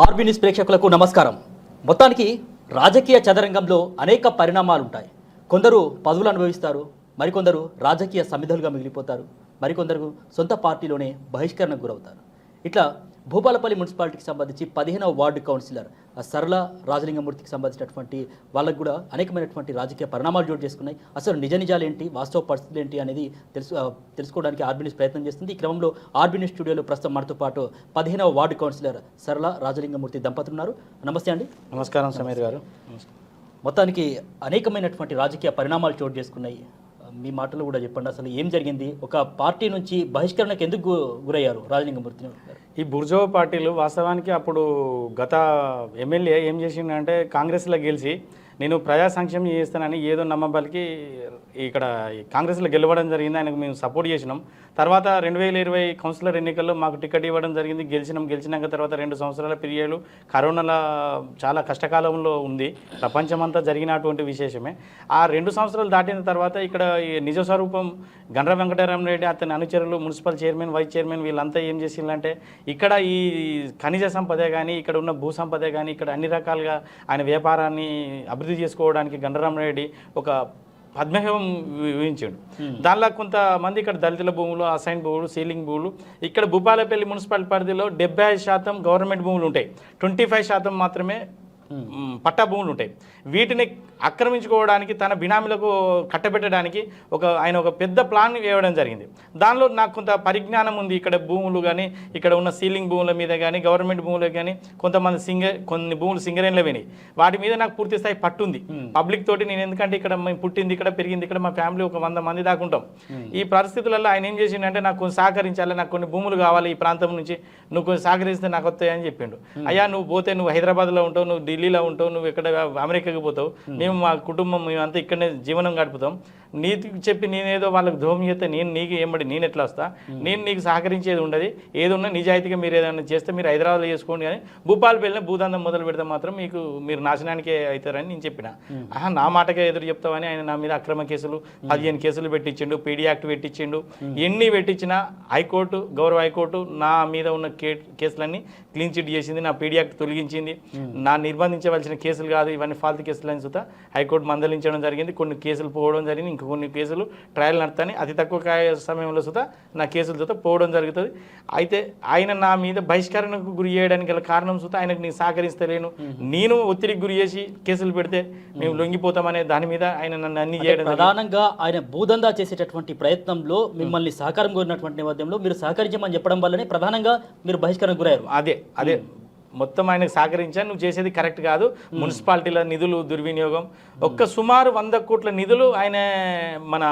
RB news ప్రేక్షకులకు నమస్కారం. మొత్తానికి రాజకీయ చదరంగంలో అనేక పరిణామాలు ఉంటాయి. కొందరు పదవులు అనుభవిస్తారు, మరికొందరు రాజకీయ సమిధలుగా మిగిలిపోతారు, మరికొందరు సొంత పార్టీలోనే బహిష్కరణకు గురవుతారు. ఇట్లా భూపాలపల్లి మున్సిపాలిటీకి సంబంధించి 15వ వార్డు కౌన్సిలర్ సరళ రాజలింగమూర్తికి సంబంధించినటువంటి వాళ్ళకు కూడా అనేకమైనటువంటి రాజకీయ పరిణామాలు చోటు చేసుకున్నాయి. అసలు నిజాలు ఏంటి, వాస్తవ పరిస్థితులు ఏంటి అనేది తెలుసుకోవడానికి ఆర్బీ న్యూస్ ప్రయత్నం చేస్తుంది. ఈ క్రమంలో ఆర్బీ న్యూస్ స్టూడియోలో ప్రస్తుతం మనతో పాటు 15వ వార్డు కౌన్సిలర్ సరళ రాజలింగమూర్తి దంపతులు ఉన్నారు. నమస్తే అండి. నమస్కారం సమీర్ గారు. మొత్తానికి అనేకమైనటువంటి రాజకీయ పరిణామాలు చోటు చేసుకున్నాయి. మీ మాటలు కూడా చెప్పండి, అసలు ఏం జరిగింది? ఒక పార్టీ నుంచి బహిష్కరణకు ఎందుకు గురయ్యారు రాజలింగమూర్తి గారు? ఈ బుర్జోవా పార్టీలు వాస్తవానికి అప్పుడు గత ఎమ్మెల్యే ఏం చేసిందంటే కాంగ్రెస్లో గెలిచి నేను ప్రజా సంక్షేమం చేస్తానని ఏదో నమ్మబలికి ఇక్కడ కాంగ్రెస్లో గెలవడం జరిగింది. ఆయనకు మేము సపోర్ట్ చేసినాం. తర్వాత 2020 కౌన్సిలర్ ఎన్నికల్లో మాకు టికెట్ ఇవ్వడం జరిగింది. గెలిచినాక తర్వాత 2 సంవత్సరాల పీరియడ్ కరోనాలో చాలా కష్టకాలంలో ఉంది. ప్రపంచమంతా జరిగినటువంటి విశేషమే. ఆ 2 సంవత్సరాలు దాటిన తర్వాత ఇక్కడ నిజ స్వరూపం గండ్ర వెంకటరామరెడ్డి, అతని అనుచరులు, మున్సిపల్ చైర్మన్, వైస్ చైర్మన్ వీళ్ళంతా ఏం చేసిందంటే ఇక్కడ ఈ ఖనిజ సంపదే కానీ, ఇక్కడ ఉన్న భూ సంపదే కానీ, ఇక్కడ అన్ని రకాలుగా ఆయన వ్యాపారాన్ని అభివృద్ధి చేసుకోవడానికి గండ్రరామరెడ్డి ఒక పద్మవ్యూహం ఊహించాడు. దానిలో కొంతమంది ఇక్కడ దళితుల భూములు, అసైన్ భూములు, సీలింగ్ భూములు, ఇక్కడ భూపాలపల్లి మున్సిపల్ పరిధిలో 75% గవర్నమెంట్ భూములు ఉంటాయి, 25% మాత్రమే పట్టా భూములు ఉంటాయి. వీటిని ఆక్రమించుకోవడానికి తన బినామీలకు కట్టబెట్టడానికి ఆయన ఒక పెద్ద ప్లాన్ వేయడం జరిగింది. దానిలో నాకు కొంత పరిజ్ఞానం ఉంది. ఇక్కడ భూములు కానీ, ఇక్కడ ఉన్న సీలింగ్ భూముల మీద కానీ, గవర్నమెంట్ భూములు కానీ, కొన్ని భూములు సింగరేన్లో పోయినాయి. వాటి మీద నాకు పూర్తి స్థాయి పట్టుంది. పబ్లిక్ తోటి నేను ఎందుకంటే ఇక్కడ మేము పుట్టింది ఇక్కడ, పెరిగింది ఇక్కడ, మా ఫ్యామిలీ ఒక 100 మంది దాకా ఉంటాం. ఈ పరిస్థితులలో ఆయన ఏం చేసిండంటే నాకు కొంచెం సహకరించాలి, నాకు కొన్ని భూములు కావాలి ఈ ప్రాంతం నుంచి, నువ్వు కొంచెం సహకరిస్తే నాకు వస్తాయని చెప్పిండు. అయ్యా నువ్వు పోతే నువ్వు హైదరాబాద్లో ఉంటావు, నువ్వు ఢిల్లీలో ఉంటావు, నువ్వు ఇక్కడ అమెరికాకి పోతావు, మేము మా కుటుంబం మేమంతా ఇక్కడనే జీవనం గడుపుతాం, నీకు చెప్పి నేనేదో వాళ్ళకి దోహం చేస్తే నీకు ఏమడి నేను ఎట్లా వస్తా, నేను నీకు సహకరించేది ఉండదు, ఏదున్నా నిజాయితీగా మీరు ఏదైనా చేస్తే మీరు హైదరాబాద్లో చేసుకోండి, కానీ భూపాలపల్లిలో భూదందం మొదలు పెడితే మాత్రం మీరు నాశనానికే అవుతారని నేను చెప్పిన. నా మాటకే ఎదురు చెప్తామని ఆయన నా మీద అక్రమ కేసులు 15 కేసులు పెట్టించిండు, పీడీ యాక్ట్ పెట్టించిండు. ఎన్ని పెట్టించినా హైకోర్టు, గౌరవ హైకోర్టు నా మీద ఉన్న కేసులన్నీ క్లీన్ చిట్ చేసింది, నా పీడీ యాక్ట్ తొలగించింది. నా నిర్బంధించవలసిన కేసులు కాదు ఇవన్నీ, ఫాల్తు కేసులు అని సుతా హైకోర్టు మందలించడం జరిగింది. కొన్ని కేసులు పోవడం జరిగింది, ఇంకా కొన్ని కేసులు ట్రయల్ నడతాని అతి తక్కువ సమయంలో సుతా నా కేసుల సుతా పోవడం జరుగుతుంది. అయితే ఆయన నా మీద బహిష్కరణకు గురి చేయడానికి గల కారణం సుతా ఆయనకు నేను సహకరిస్తలేను, నేను ఒత్తిడికి గురి చేసి కేసులు పెడితే మేము లొంగిపోతామనే దాని మీద ఆయన నన్ను అన్ని చేయడం. ప్రధానంగా ఆయన భూదందా చేసేటటువంటి ప్రయత్నంలో మిమ్మల్ని సహకారం కోరినటువంటి నేపథ్యంలో మీరు సహకరించమని చెప్పడం వల్లనే ప్రధానంగా మీరు బహిష్కరణకు గురయ్యారు. అదే మొత్తం ఆయనకు సహకరించాను, నువ్వు చేసేది కరెక్ట్ కాదు, మున్సిపాలిటీల నిధులు దుర్వినియోగం, సుమారు 100 కోట్ల నిధులు ఆయన మన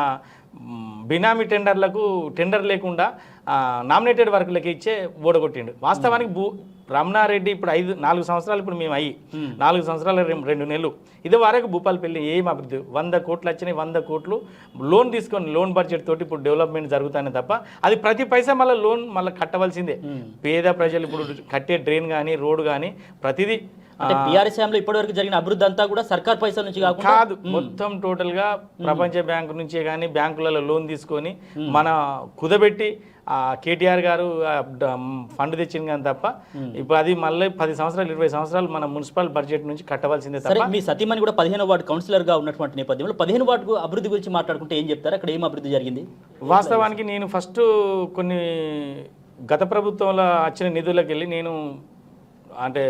బినామీ టెండర్ లేకుండా నామినేటెడ్ వర్కులకి ఇచ్చే ఓడగొట్టిండు. వాస్తవానికి రమణారెడ్డి ఇప్పుడు 4 సంవత్సరాలు, ఇప్పుడు మేము 4 సంవత్సరాలు 2 నెలలు ఇది వరకు భూపాలపల్లి ఏం అభివృద్ధి, 100 కోట్లు వచ్చినాయి, 100 కోట్లు లోన్ తీసుకొని లోన్ బడ్జెట్ తోటి ఇప్పుడు డెవలప్మెంట్ జరుగుతానే తప్ప అది ప్రతి పైసా మళ్ళీ లోన్ మళ్ళీ కట్టవలసిందే. పేద ప్రజలు ఇప్పుడు కట్టే డ్రైన్ కానీ, రోడ్డు కానీ ప్రతిదీ టీఆర్ఎస్ లో ఇప్పటివరకు జరిగిన అభివృద్ధి అంతా కూడా సర్కార్ పైసల నుంచి కాదు, మొత్తం టోటల్ గా ప్రపంచ బ్యాంకు నుంచే కానీ బ్యాంకులలో లోన్ తీసుకొని మన కుదబెట్టి కేటీఆర్ గారు ఫండ్ తెచ్చింది కానీ తప్ప ఇప్పుడు అది మళ్ళీ 10 సంవత్సరాలు 20 సంవత్సరాలు మన మున్సిపల్ బడ్జెట్ నుంచి కట్టవలసిందే తప్ప. మీ సతీమణి కూడా 15వ వార్డు కౌన్సిలర్ గా ఉన్నటువంటి నేపథ్యంలో 15 వార్డు అభివృద్ధి గురించి మాట్లాడుకుంటే ఏం చెప్తారు? అక్కడ ఏం అభివృద్ధి జరిగింది? వాస్తవానికి నేను ఫస్ట్ కొన్ని గత ప్రభుత్వంలో వచ్చిన నిధులకు వెళ్ళి నేను అంటే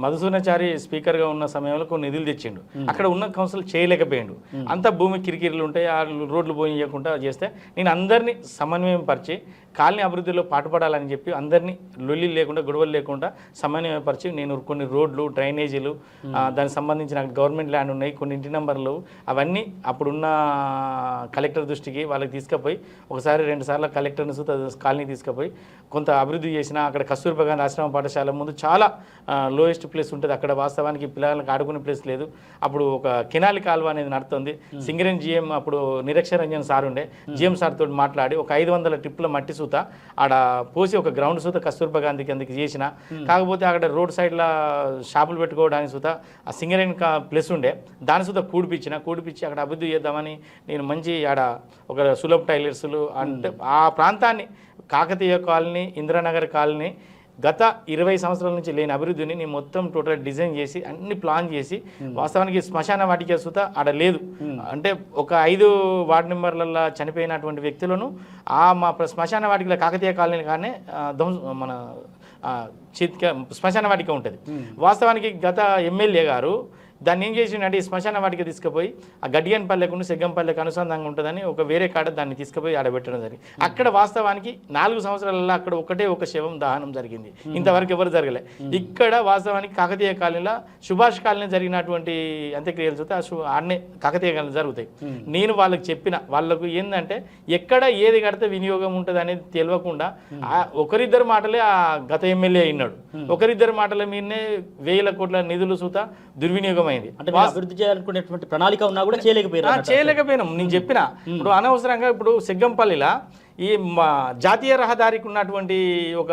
మధుసూదనాచారి స్పీకర్గా ఉన్న సమయంలో కొన్ని నిధులు తెచ్చిండు. అక్కడ ఉన్న కౌన్సిల్ చేయలేకపోయిండు. అంతా భూమి కిరికిరిలు ఉంటాయి, ఆ రోడ్లు పోయకుండా చేస్తే నేను అందరినీ సమన్వయం పరిచి కాలనీ అభివృద్ధిలో పాటుపడాలని చెప్పి అందరినీ లొల్లి లేకుండా, గొడవలు లేకుండా సమన్వయపరిచి నేను కొన్ని రోడ్లు, డ్రైనేజీలు, దానికి సంబంధించిన గవర్నమెంట్ ల్యాండ్ ఉన్నాయి, కొన్ని ఇంటి నెంబర్లు, అవన్నీ అప్పుడున్న కలెక్టర్ దృష్టికి వాళ్ళకి తీసుకుపోయి ఒకసారి 2 సార్లు కలెక్టర్ని కాలనీ తీసుకుపోయి కొంత అభివృద్ధి చేసిన. అక్కడ కస్తూర్బా గాంధీ ఆశ్రమ పాఠశాల ముందు చాలా లోయెస్ట్ ప్లేస్ ఉంటుంది, అక్కడ వాస్తవానికి పిల్లలకు ఆడుకునే ప్లేస్ లేదు. అప్పుడు ఒక కెనాలి కాలువ అనేది నడుతుంది. సింగరేన్ జిఎం అప్పుడు నిరక్షరంజన్ సార్ ఉండే, జిఎం సార్ తోటి మాట్లాడి ఒక 500 ట్రిప్ల మట్టి సూత ఆడ పోసి ఒక గ్రౌండ్ సూత కస్తూర్బా గాంధీకి అందుకు చేసిన. కాకపోతే అక్కడ రోడ్ సైడ్లో షాపులు పెట్టుకోవడానికి సూత ఆ సింగరేన్ ప్లేస్ ఉండే, దాని సూత కూడిపించి అక్కడ అభివృద్ధి చేద్దామని నేను మంచి ఆడ ఒక సులభ్ టైలర్స్లు అంటే ఆ ప్రాంతాన్ని కాకతీయ కాలనీ, ఇందిరానగర్ కాలనీ, గత 20 సంవత్సరాల నుంచి లేని అభివృద్ధిని నేను మొత్తం టోటల్ డిజైన్ చేసి అన్ని ప్లాన్ చేసి వాస్తవానికి శ్మశాన వాటిక సుత ఆడ లేదు. అంటే ఒక 5 వార్డు మెంబర్లలో చనిపోయినటువంటి వ్యక్తులను మా శ్మశాన వాటికల కాకతీయ కాలనీ కానీ మన శ్మశాన వాటిక ఉంటుంది. వాస్తవానికి గత ఎమ్మెల్యే గారు దాన్ని ఏం చేసిండంటే ఈ శ్మశాన వాటికి తీసుకుపోయి ఆ గడియన్పల్లెకు సెగ్గంపల్లెకు అనుసంధానంగా ఉంటుందని ఒక వేరే కాడ దాన్ని తీసుకుపోయి ఆడబెట్టడం జరిగింది. అక్కడ వాస్తవానికి 4 సంవత్సరాలలో అక్కడ ఒక శవం దహనం జరిగింది. ఇంతవరకు ఎవరు జరగలే. ఇక్కడ వాస్తవానికి కాకతీయ కాలనీలో సుభాష్ కాలనీ జరిగినటువంటి అంత్యక్రియలు చూస్తే ఆడనే కాకతీయ కాలనీ జరుగుతాయి. నేను వాళ్ళకి చెప్పిన వాళ్ళకు ఏంటంటే ఎక్కడ ఏది కడితే వినియోగం ఉంటుంది అనేది తెలియకుండా ఒకరిద్దరు మాటలే ఆ గత ఎమ్మెల్యే అయినాడు. ఒకరిద్దరు మాటల మీదనే 1000 కోట్ల నిధులు చూత దుర్వినియోగం అయింది. అంటే అభివృద్ధి చేయాలనుకునేటువంటి ప్రణాళిక ఉన్నా కూడా చేయలేకపోయినాం. నేను చెప్పిన ఇప్పుడు అనవసరంగా ఇప్పుడు సెగ్గంపల్లిలా ఈ జాతీయ రహదారికి ఉన్నటువంటి ఒక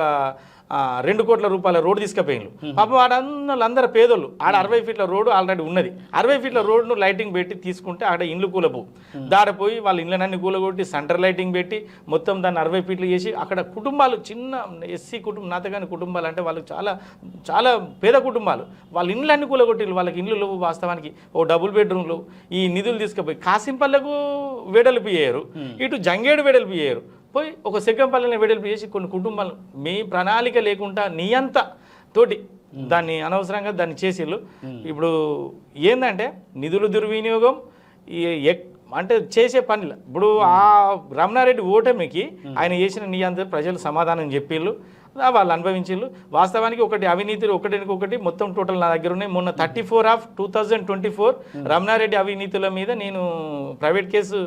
2 కోట్ల రూపాయల రోడ్డు తీసుకుపోయినారు. పాపం వాళ్ళందరూ పేదోళ్ళు. ఆడ 60 ఫీట్ల రోడ్డు ఆల్రెడీ ఉన్నది. 60 ఫీట్ల రోడ్డును లైటింగ్ పెట్టి తీసుకుంటే ఆడ ఇండ్లు కూలపోవు. దాడపోయి వాళ్ళ ఇళ్ళనన్నీ కూలగొట్టి సెంటర్ లైటింగ్ పెట్టి మొత్తం దాన్ని 60 ఫీట్లు చేసి అక్కడ కుటుంబాలు చిన్న ఎస్సీ కుటుంబం నాతగాని కుటుంబాలు అంటే వాళ్ళకి చాలా చాలా పేద కుటుంబాలు వాళ్ళ ఇండ్లన్నీ కూలగొట్టి వాళ్ళకి ఇండ్లు వాస్తవానికి ఓ డబుల్ బెడ్రూమ్లు ఈ నిధులు తీసుకుపోయి కాసింపల్లకు వెడల్పు చేయరు, ఇటు జంగేడు వెడల్పు చేయరు, పోయి ఒక సెగ్గంపల్లిని వెడల్పు చేసి కొన్ని కుటుంబాలు మీ ప్రణాళిక లేకుండా నియంత తోటి దాన్ని అనవసరంగా దాన్ని చేసిళ్ళు. ఇప్పుడు ఏంటంటే నిధులు దుర్వినియోగం అంటే చేసే పనులు. ఇప్పుడు ఆ రమణారెడ్డి ఓటమికి ఆయన చేసిన నియంత ప్రజలు సమాధానం చెప్పిళ్ళు, వాళ్ళు అనుభవించిళ్ళు. వాస్తవానికి ఒకటి అవినీతులు ఒకటి మొత్తం టోటల్ నా దగ్గర ఉన్నాయి. మొన్న 34/2024 రమణారెడ్డి అవినీతుల మీద నేను ప్రైవేట్ కేసు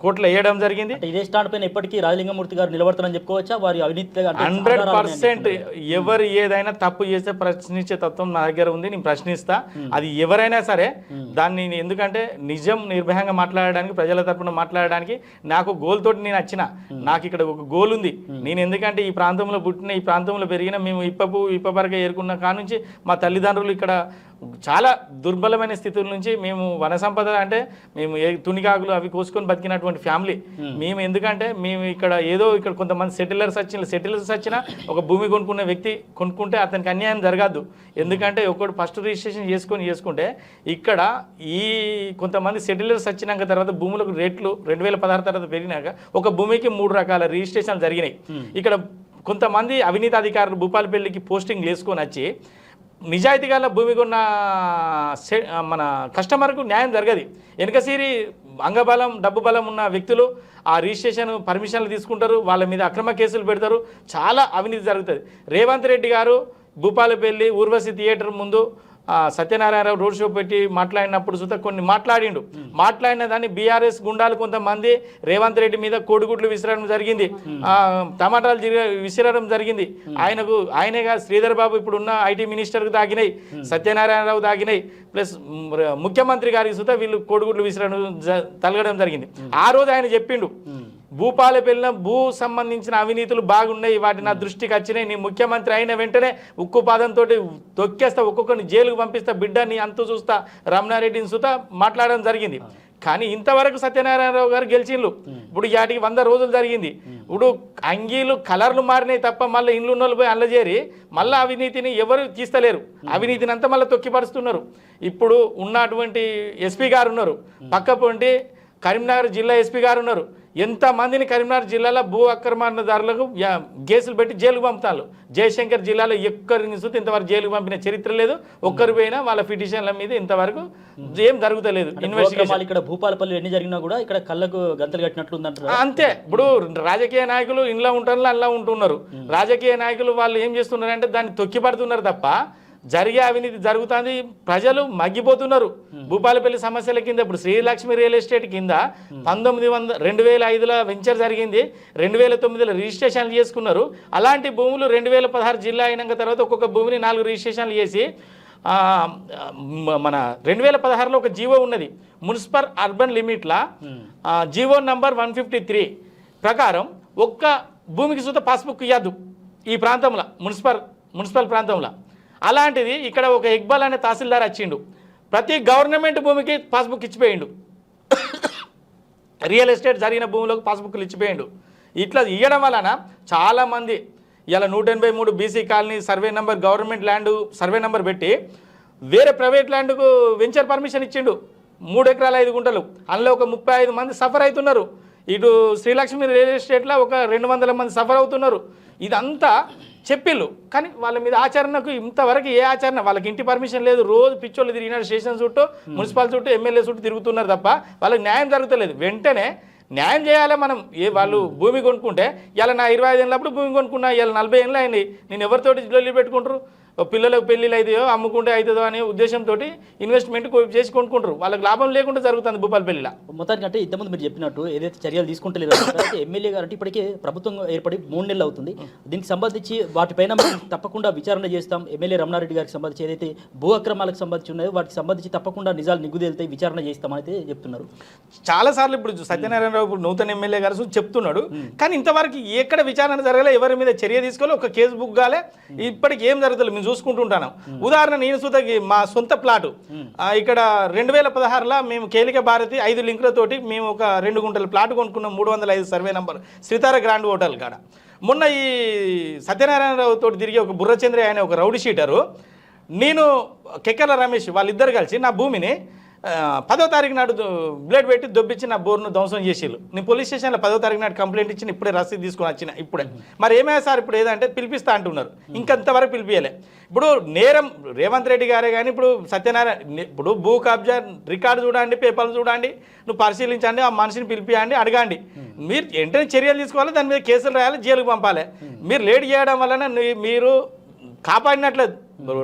కోర్టులో వేయడం జరిగింది. ఇదే స్టాండ్ పైన ఇప్పటికీ రాజలింగమూర్తి గారు నిలబడతారని చెప్పుకోవచ్చా? వారి అవినీతి 100% ఎవరు ఏదైనా తప్పు చేస్తే ప్రశ్నించే తత్వం నా దగ్గర ఉంది. నేను ప్రశ్నిస్తా, అది ఎవరైనా సరే దాన్ని. ఎందుకంటే నిజం నిర్భయంగా మాట్లాడడానికి, ప్రజల తరపున మాట్లాడడానికి నాకు గోల్ తోటి నేను వచ్చిన. నాకు ఇక్కడ ఒక గోల్ ఉంది. నేను ఎందుకంటే ఈ ప్రాంతంలో పుట్టిన, ఈ ప్రాంతంలో పెరిగిన, మేము ఇప్పవరకు ఏరుకున్న కానుంచి మా తల్లిదండ్రులు ఇక్కడ చాలా దుర్బలమైన స్థితుల నుంచి మేము వన సంపద అంటే మేము తునిగాకులు అవి కోసుకొని బతికినటువంటి ఫ్యామిలీ మేము. ఎందుకంటే మేము ఇక్కడ ఏదో ఇక్కడ కొంతమంది సెటిలర్స్ వచ్చినా ఒక భూమి కొనుక్కునే వ్యక్తి కొనుక్కుంటే అతనికి అన్యాయం జరగద్దు. ఎందుకంటే ఒకటి ఫస్ట్ రిజిస్ట్రేషన్ చేసుకుంటే ఇక్కడ ఈ కొంతమంది సెటిలర్స్ వచ్చినాక తర్వాత భూములకు రేట్లు 2016 తర్వాత పెరిగినాక ఒక భూమికి 3 రకాల రిజిస్ట్రేషన్లు జరిగినాయి. ఇక్కడ కొంతమంది అవినీతి అధికారులు భూపాలపల్లికి పోస్టింగ్ వేసుకొని వచ్చి నిజాయితీగా భూమి కొన్న మన కస్టమర్కు న్యాయం జరగదు. వెనకసిరి అంగబలం డబ్బు బలం ఉన్న వ్యక్తులు ఆ రిజిస్ట్రేషన్ పర్మిషన్లు తీసుకుంటారు, వాళ్ళ మీద అక్రమ కేసులు పెడతారు, చాలా అవినీతి జరుగుతుంది. రేవంత్ రెడ్డి గారు భూపాలపల్లి ఊర్వశి థియేటర్ ముందు సత్యనారాయణరావు రోడ్ షో పెట్టి మాట్లాడినప్పుడు సుత కొన్ని మాట్లాడిన దాన్ని బీఆర్ఎస్ గుండాలు కొంతమంది రేవంత్ రెడ్డి మీద కోడిగుడ్లు విసిరడం జరిగింది, టమాటాలు విసిరడం జరిగింది. ఆయనగా శ్రీధర్ బాబు ఇప్పుడున్న ఐటీ మినిస్టర్కు తాగినాయి, సత్యనారాయణరావు తాగినాయి, ప్లస్ ముఖ్యమంత్రి గారికి సుత వీళ్ళు కోడిగుడ్లు విసిరడం తలగడం జరిగింది. ఆ రోజు ఆయన చెప్పిండు భూపాలపల్లిన భూ సంబంధించిన అవినీతులు బాగున్నాయి, వాటి నా దృష్టికి వచ్చినాయి, నీ ముఖ్యమంత్రి అయిన వెంటనే ఉక్కు పాదంతో తొక్కేస్తా, ఒక్కొక్కరిని జైలుకు పంపిస్తా, బిడ్డ నీ అంతు చూస్తా, రమణారెడ్డిని సుతా మాట్లాడడం జరిగింది. కానీ ఇంతవరకు సత్యనారాయణరావు గారు గెలిచిండ్రు. ఇప్పుడు వాటికి 100 రోజులు జరిగింది. ఇప్పుడు అంగీలు కలర్లు మారినాయి తప్ప మళ్ళీ ఇండ్లు ఉన్నోళ్ళు పోయి అల్లజేరి మళ్ళీ అవినీతిని ఎవరు తీస్తలేరు. అవినీతిని అంతా మళ్ళీ తొక్కిపరుస్తున్నారు. ఇప్పుడు ఉన్నటువంటి ఎస్పీ గారు ఉన్నారు, పక్క పొంటి కరీంనగర్ జిల్లా ఎస్పీ గారు ఉన్నారు. ఎంతమందిని కరీంనగర్ జిల్లాలో భూ అక్రమణదారులకు కేసులు పెట్టి జైలుకు పంపుతారు. జయశంకర్ జిల్లాలో ఎక్కరిని చూస్తే ఇంతవరకు జైలుకు పంపిన చరిత్ర లేదు. ఒక్కరు పోయినా వాళ్ళ పిటిషన్ల మీద ఇంతవరకు ఏం జరుగుతలేదు. ఇన్వెస్టిగేషన్ ఇక్కడ భూపాలపల్లి ఎన్ని జరిగినా కూడా ఇక్కడ కళ్ళకు గంతలు కట్టినట్లుందంటారు. అంతే. ఇప్పుడు రాజకీయ నాయకులు ఇంట్లో ఉంటారు, అలా ఉంటున్నారు. రాజకీయ నాయకులు వాళ్ళు ఏం చేస్తున్నారంటే దాన్ని తొక్కిపడుతున్నారు తప్ప జరిగే అవినీతి జరుగుతుంది. ప్రజలు మగ్గిపోతున్నారు. భూపాలపల్లి సమస్యల కింద ఇప్పుడు శ్రీలక్ష్మి రియల్ ఎస్టేట్ కింద 2005లో వెంచర్ జరిగింది, 2009లో రిజిస్ట్రేషన్లు చేసుకున్నారు. అలాంటి భూములు 2016 జిల్లా అయినాక తర్వాత ఒక్కొక్క భూమిని 4 రిజిస్ట్రేషన్లు చేసి మన 2016లో ఒక జీవో ఉన్నది, మున్సిపల్ అర్బన్ లిమిట్ల జీవో నంబర్ 153 ప్రకారం ఒక్క భూమికి సుత పాస్బుక్ ఇవ్వద్దు ఈ ప్రాంతంలో, మున్సిపల్ ప్రాంతంలో. అలాంటిది ఇక్కడ ఒక ఇక్బాల్ అనే తహసీల్దార్ వచ్చిండు, ప్రతి గవర్నమెంట్ భూమికి పాస్బుక్ ఇచ్చిపోయిండు, రియల్ ఎస్టేట్ జరిగిన భూములకు పాస్బుక్లు ఇచ్చిపోయిండు. ఇట్లా ఇవ్వడం వలన చాలామంది ఇలా 183 BC colony survey number government land survey number పెట్టి వేరే ప్రైవేట్ ల్యాండ్కు వెంచర్ పర్మిషన్ ఇచ్చిండు 3 ఎకరాల 5 గుంటలు. అందులో ఒక 35 మంది సఫర్ అవుతున్నారు. ఇటు శ్రీలక్ష్మి రియల్ ఎస్టేట్లో ఒక 200 మంది సఫర్ అవుతున్నారు. ఇదంతా చెప్పిళ్ళు, కానీ వాళ్ళ మీద ఆచరణకు ఇంతవరకు ఏ ఆచరణ, వాళ్ళకి ఇంటి పర్మిషన్ లేదు. రోజు పిచ్చోళ్ళు తిరిగినారు, స్టేషన్ చుట్టూ, మున్సిపల్ చుట్టూ, ఎమ్మెల్యే చుట్టూ తిరుగుతున్నారు తప్ప వాళ్ళకి న్యాయం జరుగుతలేదు. వెంటనే న్యాయం చేయాలి. మనం వాళ్ళు భూమి కొనుక్కుంటే ఇలా నా 25 ఏళ్ళప్పుడు భూమి కొనుక్కున్నా, ఇలా 40 ఏళ్ళు అయింది. నేను ఎవరితోటి జల్లి పెట్టుకుంటారు, పిల్లలకు పెళ్ళిళ్ళు అవుతాయో అమ్ముకుంటే అవుతుందో అనే ఉద్దేశంతో ఇన్వెస్ట్మెంట్ చేసి కొనుక్కుంటారు. వాళ్ళకి లాభం లేకుండా జరుగుతుంది భూపాలపల్లిలో. మొత్తానికి అంటే ఇంతకుముందు మీరు చెప్పినట్టు ఏదైతే చర్యలు తీసుకుంటలేరు అయితే ఎమ్మెల్యే గారు అంటే ఇప్పటికే ప్రభుత్వం ఏర్పడి 3 నెలలు అవుతుంది. దీనికి సంబంధించి వాటిపైన మనం తప్పకుండా విచారణ చేస్తాం. ఎమ్మెల్యే రమణారెడ్డి గారికి సంబంధించి ఏదైతే భూ అక్రమాలకు సంబంధించి ఉన్నాయో వాటికి సంబంధించి తప్పకుండా నిజాలు నిగ్గుదేలుతాయి, విచారణ చేస్తామని అయితే చెప్తున్నారు. చాలాసార్లు ఇప్పుడు సత్యనారాయణరావు ఇప్పుడు నూతన ఎమ్మెల్యే గారు చెప్తున్నాడు, కానీ ఇంతవరకు ఎక్కడ విచారణ జరగలే, ఎవరి మీద చర్య తీసుకోవాలి, ఒక కేసు బుక్ కాలే. ఇప్పటికి ఏం జరుగుతుంది చూసుకుంటుంటాను. ఉదాహరణ నేను సుతకి మా సొంత ప్లాటు ఇక్కడ 2016లో మేము కేలిక భారతి 5 లింకులతోటి మేము ఒక 2 గుంటల ప్లాట్ కొనుక్కున్నాం. 305 సర్వే నంబర్ శ్రీతార గ్రాండ్ హోటల్ కాడ. మొన్న ఈ సత్యనారాయణరావు తోటి తిరిగి ఒక బుర్రచంద్ర అనే ఒక రౌడీ షీటరు, నేను కెక్కల రమేష్ వాళ్ళిద్దరు కలిసి నా భూమిని 10వ తారీఖు నాడు బ్లేడ్ పెట్టి దొబ్బిచ్చి నా బోర్ను ధ్వంసం చేసేళ్ళు. నేను పోలీస్ స్టేషన్లో 10వ తారీఖు నాడు కంప్లైంట్ ఇచ్చిన, ఇప్పుడే రసీదు తీసుకొని వచ్చిన. ఇప్పుడే మరి ఏమైనా సార్ ఇప్పుడు ఏదంటే పిలిపిస్తా అంటున్నారు, ఇంకంతవరకు పిలిపియలే. ఇప్పుడు నేరం రేవంత్ రెడ్డి గారే కానీ ఇప్పుడు సత్యనారాయణ ఇప్పుడు భూ కబ్జా రికార్డు చూడండి, పేపర్లు చూడండి, నువ్వు పరిశీలించండి, ఆ మనిషిని పిలిపియండి, అడగండి. మీరు వెంటనే చర్యలు తీసుకోవాలి, దాని మీద కేసులు రాయాలి, జైలుకు పంపాలి. మీరు లేట్ చేయడం వలన మీరు కాపాడినట్లేదు,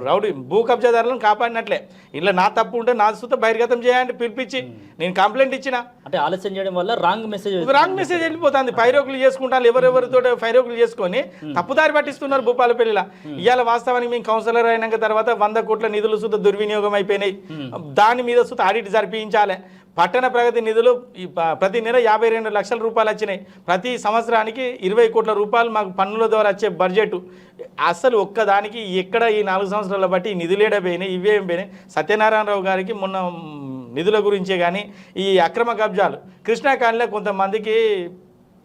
రౌడీ భూ కబ్జాదారులను కాపాడినట్లే. ఇలా నా తప్పు ఉంటే నా సుత బహిర్గతం చేయండి, పిలిపించి నేను కంప్లైంట్ ఇచ్చిన. అంటే ఆలస్యం చేయడం వల్ల రాంగ్ మెసేజ్ వెళ్ళిపోతుంది. పైరోకులు చేసుకుంటాను, ఎవరెవరితో పైరోకులు చేసుకొని తప్పుదారి పట్టిస్తున్నారు భూపాలపల్లిలో. ఇవాళ వాస్తవానికి మేము కౌన్సిలర్ అయినాక తర్వాత 100 కోట్ల నిధులు సుత దుర్వినియోగం అయిపోయినాయి. దాని మీద సుత ఆడిట్ జరిపించాలి. పట్టణ ప్రగతి నిధులు ప్రతి నెల 52 లక్షల రూపాయలు వచ్చినాయి. ప్రతి సంవత్సరానికి 20 కోట్ల రూపాయలు మాకు పన్నుల ద్వారా వచ్చే బడ్జెట్. అసలు ఒక్కదానికి ఎక్కడ ఈ 4 సంవత్సరాల బట్టి ఈ నిధులేడా పోయినాయి, ఇవేం పోయినాయి. సత్యనారాయణరావు గారికి మొన్న నిధుల గురించే కానీ ఈ అక్రమ కబ్జాలు కృష్ణా కాలనీలో కొంతమందికి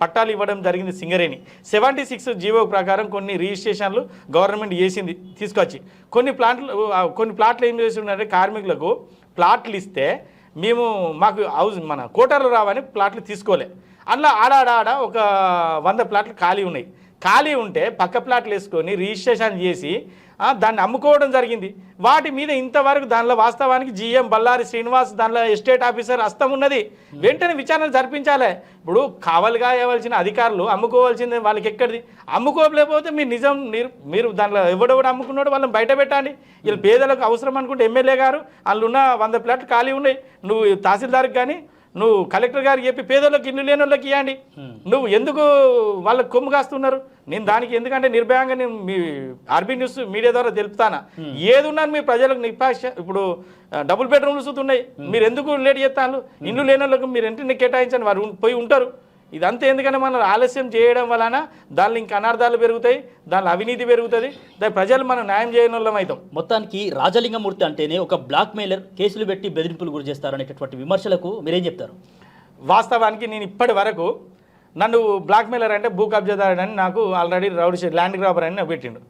పట్టాలు ఇవ్వడం జరిగింది. సింగరేణి 76 జీవో ప్రకారం కొన్ని రిజిస్ట్రేషన్లు గవర్నమెంట్ చేసింది తీసుకొచ్చి. కొన్ని ప్లాట్లు ఏం చేస్తున్నారంటే కార్మికులకు ప్లాట్లు ఇస్తే మాకు హౌస్ మన కోటర్లు రావని ప్లాట్లు తీసుకోలే. అందులో ఆడాడ ఒక 100 ప్లాట్లు ఖాళీ ఉన్నాయి. ఖాళీ ఉంటే పక్క ప్లాట్లు వేసుకొని రిజిస్ట్రేషన్ చేసి దాన్ని అమ్ముకోవడం జరిగింది. వాటి మీద ఇంతవరకు దానిలో వాస్తవానికి జీఎం బల్లారి శ్రీనివాస్ దానిలో ఎస్టేట్ ఆఫీసర్ హస్తం ఉన్నది. వెంటనే విచారణ జరిపించాలి. ఇప్పుడు కావలిగా ఇవ్వాల్సిన అధికారులు అమ్ముకోవాల్సింది వాళ్ళకి ఎక్కడిది? అమ్ముకోలేకపోతే మీరు దాంట్లో ఎవడెవడు అమ్ముకున్నాడు వాళ్ళని బయట పెట్టండి. వీళ్ళు పేదలకు అవసరం అనుకుంటే ఎమ్మెల్యే గారు అందులో ఉన్న 100 ప్లాట్లు ఖాళీ ఉన్నాయి, నువ్వు తహసీల్దార్కి కానీ నువ్వు కలెక్టర్ గారికి చెప్పి పేదోళ్ళకి ఇల్లు లేని వాళ్ళకి ఇవ్వండి. నువ్వు ఎందుకు వాళ్ళకి కొమ్ము కాస్తున్నారు? నేను దానికి ఎందుకంటే నిర్భయంగా నేను మీ ఆర్బీ న్యూస్ మీడియా ద్వారా తెలుపుతాను. ఏది ఉన్నా మీ ప్రజలకు నిపాక్ష. ఇప్పుడు డబుల్ బెడ్రూమ్లు చూస్తున్నాయి, మీరు ఎందుకు లేట్ చేస్తాను? ఇల్లు లేని వాళ్ళకి మీరు ఇంటిని కేటాయించండి, వారు పోయి ఉంటారు. ఇదంతా ఎందుకంటే మనం ఆలస్యం చేయడం వలన దానిలో ఇంకా అనార్థాలు పెరుగుతాయి, దానిలో అవినీతి పెరుగుతుంది, దాని ప్రజలు మనం న్యాయం చేయని వాళ్ళం అవుతాం. మొత్తానికి రాజలింగమూర్తి అంటేనే ఒక బ్లాక్ మెయిలర్, కేసులు పెట్టి బెదిరింపులు గురి చేస్తారనేటటువంటి విమర్శలకు మీరేం చెప్తారు? వాస్తవానికి నేను ఇప్పటి వరకు నన్ను బ్లాక్ మెయిలర్ అంటే భూ కబ్జాదారుడు అని నాకు ఆల్రెడీ రౌడీ ల్యాండ్ గ్రాబర్ అని పెట్టిండు.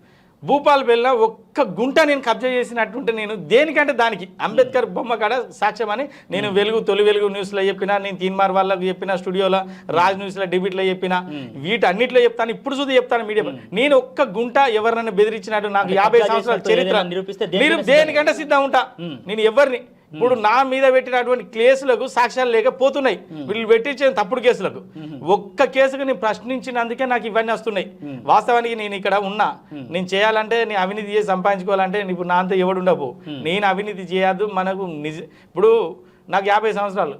భూపాలపల్లిలో ఒక్క గుంట నేను కబ్జా చేసినట్టుంటే నేను దేనికంటే దానికి అంబేద్కర్ బొమ్మ కాడ సాక్ష్యం అని నేను తొలి వెలుగు న్యూస్లో చెప్పినా, నేను తీన్మార్ వాళ్ళకు చెప్పిన, స్టూడియోలో రాజ్ న్యూస్లో డిబేట్లో చెప్పిన, వీటన్నిటిలో చెప్తాను, ఇప్పుడు చూసి చెప్తాను మీడియా. నేను ఒక్క గుంట ఎవరినైనా బెదిరించినట్టు నాకు 50 సంవత్సరాల చరిత్ర మీరు దేనికంటే సిద్ధం ఉంటా. నేను ఎవరిని ఇప్పుడు నా మీద పెట్టినటువంటి కేసులకు సాక్ష్యాలు లేకపోతున్నాయి, వీళ్ళు పెట్టించిన తప్పుడు కేసులకు. ఒక్క కేసుకు నేను ప్రశ్నించినందుకే నాకు ఇవన్నీ వస్తున్నాయి. వాస్తవానికి నేను ఇక్కడ ఉన్నా, నేను చేయాలంటే నేను అవినీతి చేసి సంపాదించుకోవాలంటే ఇప్పుడు నా అంతా ఎవడు ఉండవు. నేను అవినీతి చేయద్దు. మనకు ఇప్పుడు నాకు 50 సంవత్సరాలు,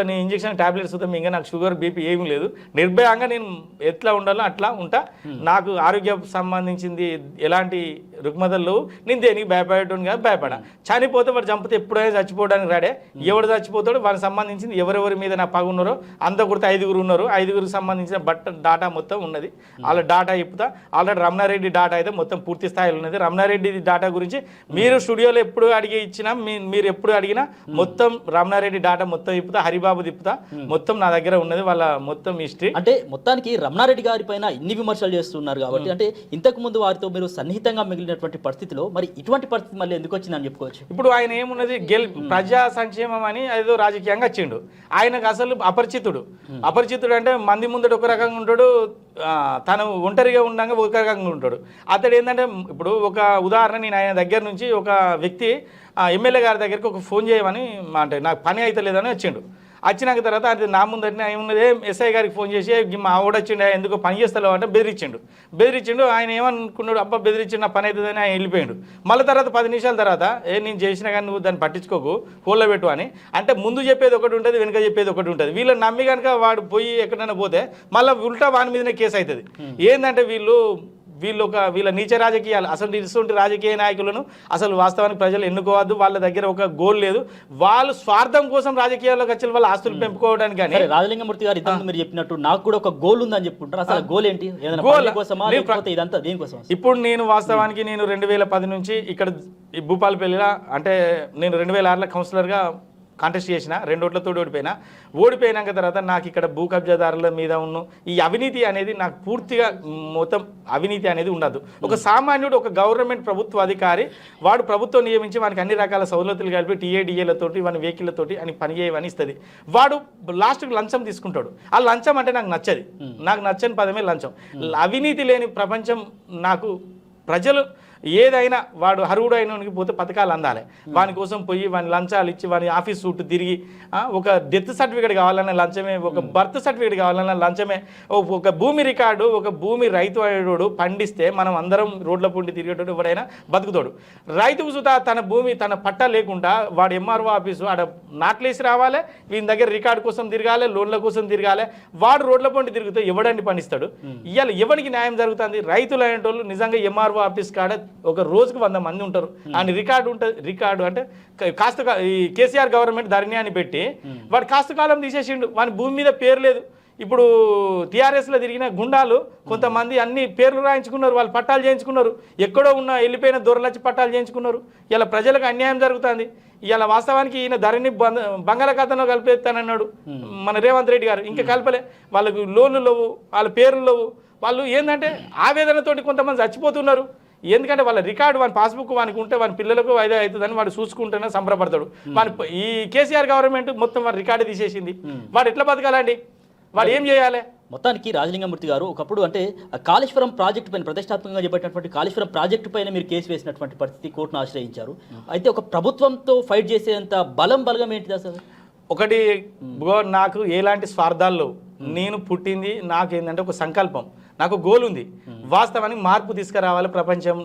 నేను ఇంజక్షన్ టాబ్లెట్స్ వస్తాం, ఇంకా నాకు షుగర్ బీపీ ఏమీ లేదు. నిర్భయంగా నేను ఎట్లా ఉండాలో అట్లా ఉంటా. నాకు ఆరోగ్యం సంబంధించింది ఎలాంటి రుగ్మతలు, నేను దేనికి భయపడేటోని కాదు, భయపడా. చనిపోతే వాడు చంపితే ఎప్పుడైనా చచ్చిపోవడానికి రాడే. ఎవడు చచ్చిపోతాడు వారికి సంబంధించింది ఎవరెవరి మీద నా పగ ఉన్నారో అంత కొడితే 5గురు ఉన్నారు. 5గురికి సంబంధించిన డాటా మొత్తం ఉన్నది. వాళ్ళ డాటా చెప్తా. ఆల్రెడీ రమణారెడ్డి డాటా అయితే మొత్తం పూర్తి స్థాయిలో ఉన్నది. రమణారెడ్డి డాటా గురించి మీరు స్టూడియోలో ఎప్పుడు అడిగి ఇచ్చినా, మీరు ఎప్పుడు అడిగినా మొత్తం రమణారెడ్డి డాటా మొత్తం తిప్పుతా, హరిబాబు తిప్పుతా, మొత్తం నా దగ్గర ఉన్నది వాళ్ళ మొత్తం హిస్టరీ. అంటే మొత్తానికి రమణారెడ్డి గారి పైన ఇన్ని విమర్శలు చేస్తున్నారు కాబట్టి అంటే ఇంతకు ముందు వారితో మీరు సన్నిహితంగా మిగిలినటువంటి పరిస్థితిలో మరి ఇటువంటి పరిస్థితి మళ్ళీ ఎందుకు వచ్చిందని చెప్పుకోవచ్చు? ఇప్పుడు ఆయన ఏమున్నది ప్రజా సంక్షేమం అని ఏదో రాజకీయంగా వచ్చిండు. ఆయనకు అసలు అపరిచితుడు అంటే మంది ముందడు ఒక రకంగా ఉంటాడు, తను ఒంటరిగా ఉండగా ఒక రకంగా ఉంటాడు. అతడు ఏంటంటే ఇప్పుడు ఒక ఉదాహరణ, నేను ఆయన దగ్గర నుంచి ఒక వ్యక్తి ఎమ్మెల్యే గారి దగ్గరికి ఒక ఫోన్ చేయమని అంటే నాకు పని అయితే లేదని వచ్చిండు. వచ్చినాక తర్వాత అది నా ముందట ఏమున్నది ఎస్ఐ గారికి ఫోన్ చేసి మా ఆవిడ వచ్చిండు, ఎందుకు పని చేస్తలేవు అంటే బెదిరించిండు. ఆయన ఏమనుకున్నాడు, అబ్బా బెదిరించిండు, నా పని అవుతుందని ఆయన వెళ్ళిపోయాడు. మళ్ళీ తర్వాత 10 నిమిషాల తర్వాత నేను చేసినా కానీ నువ్వు దాన్ని పట్టించుకోకు, హోల్లో పెట్టు అని అంటే ముందు చెప్పేది ఒకటి ఉంటుంది, వెనుక చెప్పేది ఒకటి ఉంటుంది. వీళ్ళని నమ్మి కనుక వాడు పోయి ఎక్కడైనా పోతే మళ్ళీ ఉల్టా వాని మీదనే కేసు అవుతుంది. ఏంటంటే వీళ్ళ నీచ రాజకీయాలు, అసలు ఇటువంటి రాజకీయ నాయకులను అసలు వాస్తవానికి ప్రజలు ఎన్నుకోవద్దు. వాళ్ళ దగ్గర ఒక గోల్ లేదు, వాళ్ళు స్వార్థం కోసం రాజకీయాల్లోకి వచ్చి వాళ్ళ ఆస్తులు పెంపుకోవడానికి. కానీ రాజలింగమూర్తి గారు ఇంతకుముందు మీరు చెప్పినట్టు నాకు కూడా ఒక గోల్ ఉందని చెప్పుకుంటారు. అసలు గోల్ ఏంటి? ఇదంతా దేనికోసం? ఇప్పుడు నేను వాస్తవానికి నేను 2010 నుంచి ఇక్కడ భూపాలపల్లిలో అంటే నేను 2006లో కౌన్సిలర్గా కాంటెస్ట్ చేసిన, 2 ఓట్లతో ఓడిపోయినాక తర్వాత నాకు ఇక్కడ భూ కబ్జాదారుల మీద ఉన్న ఈ అవినీతి అనేది నాకు పూర్తిగా మొత్తం అవినీతి అనేది ఉండదు. ఒక సామాన్యుడు, ఒక గవర్నమెంట్ ప్రభుత్వ అధికారి, వాడు ప్రభుత్వం నియమించి వానికి అన్ని రకాల సౌలతులు కలిపి టీఏడిఏలతోటి వాని వెహికల్లతోటి అని పని చేయవని ఇస్తుంది. వాడు లాస్ట్కి లంచం తీసుకుంటాడు. ఆ లంచం అంటే నాకు నచ్చది, నాకు నచ్చని పదమే లంచం. అవినీతి లేని ప్రపంచం నాకు ప్రజలు ఏదైనా వాడు అర్హుడు అయినకి పోతే పథకాలు అందాలి. వాని కోసం పోయి వాని లంచాలు ఇచ్చి వాని ఆఫీస్ చుట్టూ తిరిగి ఒక డెత్ సర్టిఫికేట్ కావాలన్న లంచమే, ఒక బర్త్ సర్టిఫికేట్ కావాలన్న లంచమే. ఒక భూమి రికార్డు, ఒక భూమి రైతు అయ్యేటోడు పండిస్తే మనం అందరం రోడ్ల పొండి తిరిగేటోడు ఎవడైనా బతుకుతాడు. రైతుకు సుతా తన భూమి తన పట్టా లేకుండా వాడు ఎంఆర్ఓ ఆఫీసు ఆడ నాట్లేసి రావాలి, వీని దగ్గర రికార్డు కోసం తిరగాలి, లోన్ల కోసం తిరగాలి. వాడు రోడ్ల పొండి తిరుగుతూ ఎవడండి పండిస్తాడు? ఇవాళ ఎవరికి న్యాయం జరుగుతుంది? రైతులు అనేటోళ్ళు నిజంగా ఎంఆర్ఓ ఆఫీస్ కాడ ఒక రోజుకు 100 మంది ఉంటారు. ఆయన రికార్డు ఉంటుంది. రికార్డు అంటే కాస్త ఈ కేసీఆర్ గవర్నమెంట్ ధరణి అని పెట్టి వాడు కాస్త కాలం తీసేసిండు. వాని భూమి మీద పేరు లేదు. ఇప్పుడు టీఆర్ఎస్లో తిరిగిన గుండాలు కొంతమంది అన్ని పేర్లు రాయించుకున్నారు, వాళ్ళు పట్టాలు చేయించుకున్నారు. ఎక్కడో ఉన్న వెళ్ళిపోయిన దొరలచ్చి పట్టాలు చేయించుకున్నారు. ఇలా ప్రజలకు అన్యాయం జరుగుతుంది. ఇలా వాస్తవానికి ఈయన ధరణి బంగాళాఖాతంలో కలిపేస్తానన్నాడు మన రేవంత్ రెడ్డి గారు. ఇంకా కలపలే. వాళ్ళకు లోన్లు లేవు, వాళ్ళ పేర్లు లేవు. వాళ్ళు ఏంటంటే ఆవేదనతోటి కొంతమంది చచ్చిపోతున్నారు. ఎందుకంటే వాళ్ళ రికార్డు వాని పాస్బుక్ వానికి ఉంటే వాని పిల్లలకు ఐదో అవుతుందని వాడు చూసుకుంటేనే సంబరపడతాడు. వాని ఈ కేసీఆర్ గవర్నమెంట్ మొత్తం వాడి రికార్డు తీసేసింది. వాడు ఎట్లా బతకాలండి? వాడు ఏం చేయాలి? మొత్తానికి రాజలింగమూర్తి గారు ఒకప్పుడు అంటే కాళేశ్వరం ప్రాజెక్టు పైన ప్రతిష్టాత్మకంగా చేపట్టినటువంటి కాళేశ్వరం ప్రాజెక్టు పైన మీరు కేసు వేసినటువంటి పరిస్థితి, కోర్టును ఆశ్రయించారు. అయితే ఒక ప్రభుత్వంతో ఫైట్ చేసేంత బలగం ఏంటిది అసలు? ఒకటి నాకు ఎలాంటి స్వార్థాల్లో నేను పుట్టింది, నాకు ఏంటంటే ఒక సంకల్పం, నాకు గోల్ ఉంది. వాస్తవానికి మార్పు తీసుకురావాలి, ప్రపంచం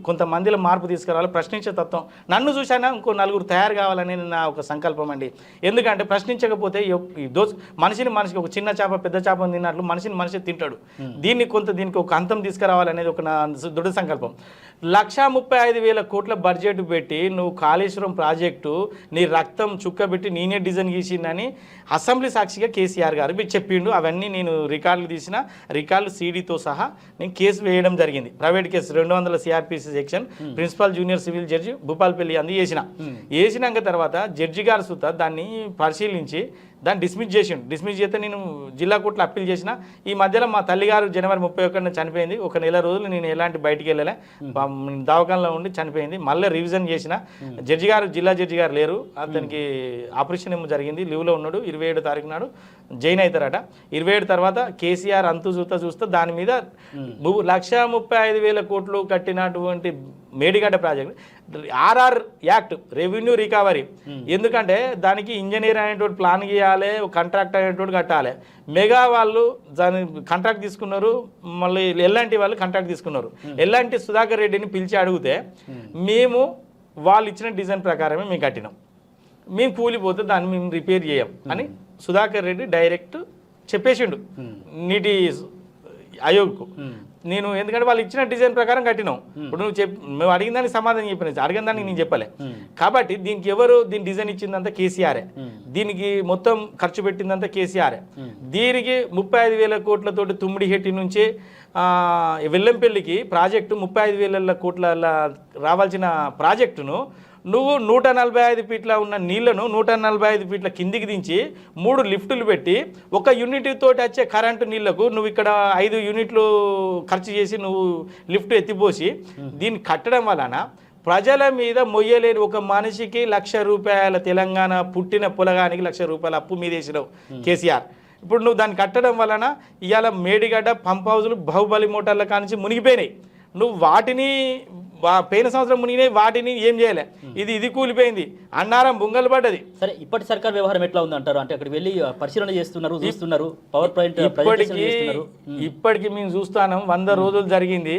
కొంతమందిలో మార్పు తీసుకురావాలి, ప్రశ్నించే తత్వం. నన్ను చూసానా ఇంకో 4 తయారు కావాలని నా ఒక సంకల్పం అండి. ఎందుకంటే ప్రశ్నించకపోతే మనిషికి ఒక చిన్న చేప పెద్ద చేపను తిన్నట్లు మనిషి తింటాడు. దీనికి ఒక అంతం తీసుకురావాలనేది ఒక నా దృఢ సంకల్పం. 1,35,000 కోట్ల బడ్జెట్ పెట్టి నువ్వు కాళేశ్వరం ప్రాజెక్టు నీ రక్తం చుక్కబెట్టి నేనే డిజైన్ గీసిందని అసెంబ్లీ సాక్షిగా కేసీఆర్ గారు మీరు చెప్పిండు. అవన్నీ నేను రికార్డులు తీసిన, రికార్డులు సీడీతో సహా నేను కేసు వేయడం జరిగింది. Private case 200 CRPC section, principal junior civil judge Bhupalpally అంది వేసినాక తర్వాత జడ్జి గారు సుత దాన్ని పరిశీలించి దాన్ని డిస్మిస్ చేస్తే నేను జిల్లా కోర్టులో అప్పీల్ చేసిన. ఈ మధ్యలో మా తల్లిగారు జనవరి 31న చనిపోయింది. ఒక నెల రోజులు నేను ఎలాంటి బయటికి వెళ్ళలే, దవాఖానలో ఉండి చనిపోయింది. మళ్ళీ రివిజన్ చేసిన. జిల్లా జడ్జి గారు లేరు, అతనికి ఆపరేషన్ ఏమో జరిగింది, లీవ్లో ఉన్నాడు. 27 తారీఖు నాడు జైన్ అవుతారట. 27 తర్వాత కేసీఆర్ అంతు చూస్తా దాని మీద 1,35,000 కోట్లు కట్టినటువంటి Medigadda project RR act revenue recovery. ఎందుకంటే దానికి ఇంజనీర్ అనేటువంటి ప్లాన్ గీయాలి, కాంట్రాక్ట్ అనేటువంటి కట్టాలి. మెగా వాళ్ళు దాని కాంట్రాక్ట్ తీసుకున్నారు, మళ్ళీ ఎల్ఎన్టీ వాళ్ళు కాంట్రాక్ట్ తీసుకున్నారు. ఎల్ఎన్టీ సుధాకర్ రెడ్డిని పిలిచి అడిగితే మేము వాళ్ళు ఇచ్చిన డిజైన్ ప్రకారమే మేము కట్టినాం, మేము కూలిపోతే దాన్ని మేము రిపేర్ చేయం అని సుధాకర్ రెడ్డి డైరెక్ట్ చెప్పేసిండు నీటి ఆయోగ్కు. నేను ఎందుకంటే వాళ్ళు ఇచ్చిన డిజైన్ ప్రకారం కట్టినాం. ఇప్పుడు మేము అడిగిన దానికి సమాధానం చెప్పిన, అడిగిన దానికి నేను చెప్పలే. కాబట్టి దీనికి దీని డిజైన్ ఇచ్చిందంతా కేసీఆరే, దీనికి మొత్తం ఖర్చు పెట్టిందంతా కేసీఆరే. దీనికి 35,000 కోట్లతోటి తుమ్మిడిహెట్టి నుంచి వెల్లంపల్లికి ప్రాజెక్టు 35,000 కోట్ల రావాల్సిన ప్రాజెక్టును నువ్వు 145 ఫీట్ల ఉన్న నీళ్లను 145 ఫీట్ల కిందికి దించి 3 లిఫ్టులు పెట్టి ఒక యూనిట్ తోటి వచ్చే కరెంటు నీళ్లకు నువ్వు ఇక్కడ 5 యూనిట్లు ఖర్చు చేసి నువ్వు లిఫ్ట్ ఎత్తిపోసి దీన్ని కట్టడం వలన ప్రజల మీద మొయ్యలేని ఒక మనిషికి ₹1,00,000 తెలంగాణ పుట్టిన పొలగానికి ₹1,00,000 అప్పు మీద వేసినావు కేసీఆర్. ఇప్పుడు నువ్వు దాన్ని కట్టడం వలన ఇవాళ మేడిగడ్డ పంప్ హౌజులు బాహుబలి మోటార్ల కానించి మునిగిపోయినాయి. నువ్వు వాటిని పోయిన సంవత్సరం మునిగినాయి, వాటిని ఏం చేయలే. ఇది కూలిపోయింది, అన్నారం బుంగలు పడ్డది. సరే, ఇప్పటి సర్కార్ వ్యవహారం ఎట్లా ఉంది అంటారు? అంటే అక్కడికి వెళ్ళి పరిశీలన చేస్తున్నారు, చూస్తున్నారు, పవర్ పాయింట్ ఇప్పటికి మేము చూస్తాను 100 రోజులు జరిగింది.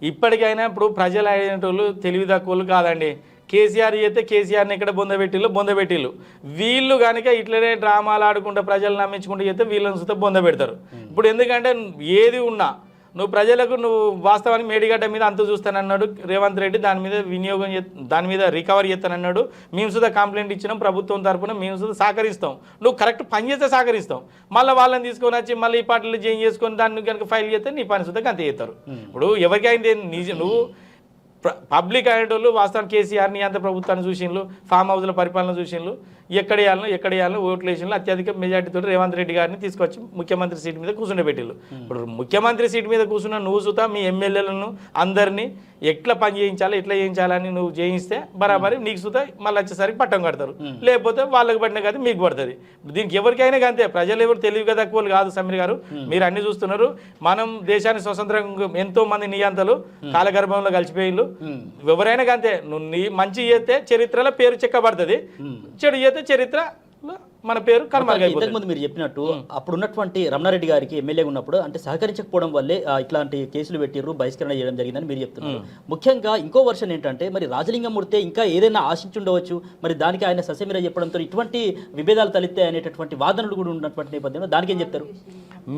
ఇప్పటికైనా ఇప్పుడు ప్రజలు అయినటోళ్ళు తెలివి తక్కువలు కాదండి. కేసీఆర్ చేస్తే కేసీఆర్ని ఇక్కడ బొందబెట్టిళ్ళు. వీళ్ళు కనుక ఇట్లనే డ్రామాలు ఆడుకుంటూ ప్రజలు నమ్మించుకుంటూ చేస్తే వీళ్ళని చూస్తే బొందబెడతారు. ఇప్పుడు ఎందుకంటే ఏది ఉన్నా నువ్వు ప్రజలకు నువ్వు వాస్తవానికి మేడిగడ్డ మీద అంత చూస్తానన్నాడు రేవంత్ రెడ్డి, దాని మీద రికవరీ చేస్తానన్నాడు. మేము సుధా కంప్లైంట్ ఇచ్చినాం ప్రభుత్వం తరఫున, మేము సుధా సహకరిస్తాం. నువ్వు కరెక్ట్ పని చేస్తే సహకరిస్తాం. మళ్ళీ వాళ్ళని తీసుకొని వచ్చి మళ్ళీ ఈ పాటలు చేంజ్ చేసుకొని దాన్ని కనుక ఫైల్ చేస్తే నీ పని సుధా అంతే చేస్తారు. ఇప్పుడు ఎవరికైంది నువ్వు పబ్లిక్ అనేటోళ్ళు వాస్తవానికి కేసీఆర్ నియంత ప్రభుత్వాన్ని చూసిండ్రు, ఫామ్ హౌస్ల పరిపాలన చూసిండ్రు, ఎక్కడ వేయాలను ఓట్లు వేసిండ్రు. అత్యధిక మెజార్టీతో రేవంత్ రెడ్డి గారిని తీసుకొచ్చి ముఖ్యమంత్రి సీట్ మీద కూర్చుండబెట్టిళ్ళు. ఇప్పుడు ముఖ్యమంత్రి సీట్ మీద కూర్చున్న నువ్వు చూతా మీ ఎమ్మెల్యేలను అందరినీ ఎట్లా పని చేయించాలి, ఎట్లా చేయించాలని నువ్వు చేయిస్తే బరాబరి నీకు చూతా మళ్ళీ వచ్చేసరికి పట్టం కడతారు. లేకపోతే వాళ్ళకి పడిన కదా మీకు పడుతుంది. దీనికి ఎవరికైనా అంతే, ప్రజలు ఎవరు తెలివిగా తక్కువలు కాదు. సమీర్ గారు, మీరు అన్ని చూస్తున్నారు. మనం దేశాన్ని స్వతంత్రంగా ఎంతో మంది నియంతలు కాలగర్భంలో కలిసిపోయిళ్ళు. ఎవరైనా అంతే, నువ్వు మంచి చేస్తే చరిత్రలో పేరు చెక్కబడుతుంది, చెడు చేస్తే చరిత్ర మన పేరు ఇంతకు ముందు మీరు చెప్పినట్టు అప్పుడు ఉన్నటువంటి రమణారెడ్డి గారికి ఎమ్మెల్యేగా ఉన్నప్పుడు అంటే సహకరించకపోవడం వల్లే ఇట్లాంటి కేసులు పెట్టిర్రు, బహిష్కరణ చేయడం జరిగిందని మీరు చెప్తున్నారు. ముఖ్యంగా ఇంకో వర్షన్ ఏంటంటే మరి రాజలింగమూర్తి ఇంకా ఏదైనా ఆశించుండవచ్చు, మరి దానికి ఆయన ససేమిరా చెప్పడంతో ఇటువంటి విభేదాలు తలెత్తాయి అనేటటువంటి వాదనలు కూడా ఉన్నటువంటి నేపథ్యంలో దానికి ఏం చెప్తారు?